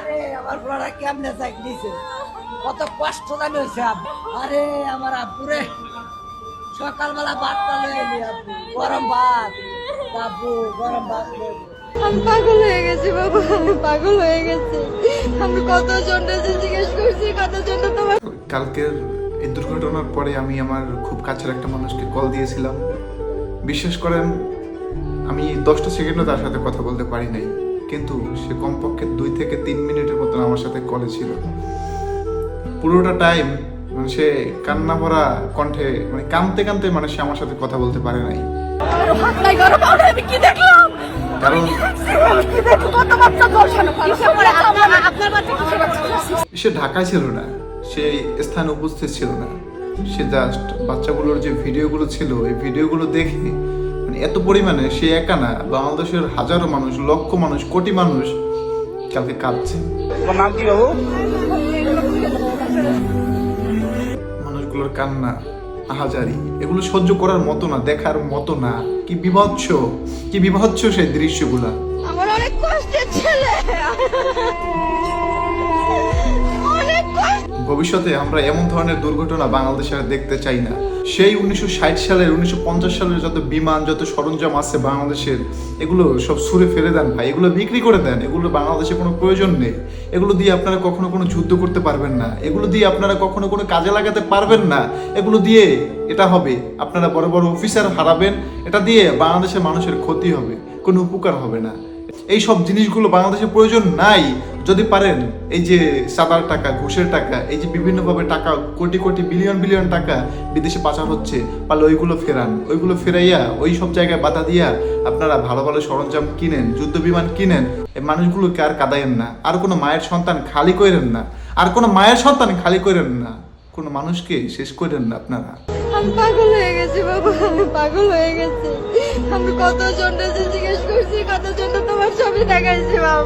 আরে আমার পোলাটা কেমনে চাকরি দিছে, কত কষ্ট জানি হয়েছে। আরে আমার আব্বুরে সকালবেলা ভাতটা লয়ে এলি, আব্বু গরম ভাত, আব্বু গরম ভাত লয়ে এলি। আমি পাগল হয়ে গেছি বাবা, আমি পাগল হয়ে গেছি। আমি কতজন জিজ্ঞেস করছি, কতজন তোমার। কালকের এই দুর্ঘটনার পরে আমি আমার খুব কাছের একটা মানুষকে কল দিয়েছিলাম। বিশ্বাস করেন, আমি 10টা সেকেন্ডও তার সাথে কথা বলতে পারি নাই, কিন্তু সে কমপক্ষে 2 থেকে 3 মিনিটের মতন আমার সাথে কলে ছিল। পুরোটা টাইম মানে সে কান্না ভরা কণ্ঠে, মানে কাঁদতে কাঁদতে মানে সে আমার সাথে কথা বলতে পারে নাই। কারণ সে ঢাকায় ছিল না, সে স্থানে উপস্থিত ছিল না। সে জাস্ট বাচ্চাগুলোর যে ভিডিওগুলো ছিল, এই ভিডিওগুলো দেখে মানে এত পরিমাণে সে একা না, বাংলাদেশের হাজারো মানুষ, লক্ষ মানুষ, কোটি মানুষ কালকে কাঁদছে। নাম কি বাবু? মানুষগুলোর কান্না, আহাজারি, এগুলো সহ্য করার মতো না, দেখার মতো না। কি বিভৎস সেই দৃশ্যগুলা। আমার অনেক কষ্টের ছেলে, অনেক কষ্ট। ভবিষ্যতে আমরা এমন ধরনের দুর্ঘটনা বাংলাদেশে আর দেখতে চাই না। সেই 1960 সালের 1950 সালের যত বিমান, যত সরঞ্জাম আছে বাংলাদেশের, এগুলো সব ছুঁড়ে ফেলে দেন ভাই, এগুলো বিক্রি করে দেন। এগুলো বাংলাদেশে কোনো প্রয়োজন নেই। এগুলো দিয়ে আপনারা কখনো কোনো যুদ্ধ করতে পারবেন না, এগুলো দিয়ে আপনারা কখনো কোনো কাজে লাগাতে পারবেন না। এগুলো দিয়ে এটা হবে, আপনারা বড় বড় অফিসার হারাবেন, এটা দিয়ে বাংলাদেশের মানুষের ক্ষতি হবে, কোনো উপকার হবে না। এই সব জিনিসগুলো বাংলাদেশের প্রয়োজন নাই। যদি পারেন এই যে সাদার টাকা, ঘুষের টাকা, এই যে বিভিন্নভাবে টাকা, কোটি কোটি বিলিয়ন বিলিয়ন টাকা বিদেশে পাচার হচ্ছে, পারলে ওইগুলো ফেরান। ওইগুলো ফেরাইয়া ওই সব জায়গায় বাধা দিয়া আপনারা ভালো ভালো সরঞ্জাম কিনেন, যুদ্ধ বিমান কিনেন। এই মানুষগুলোকে আর কাঁদায়েন না, আর কোনো মায়ের সন্তান খালি করেন না, আর কোনো মায়ের সন্তান খালি করেন না, কোনো মানুষকে শেষ করেন না আপনারা। আমি পাগল হয়ে গেছি বাবা, আমি পাগল হয়ে গেছি। আমি কতজন জিজ্ঞেস করছি, কতজন তোমার ছবি দেখাইছি বাবা।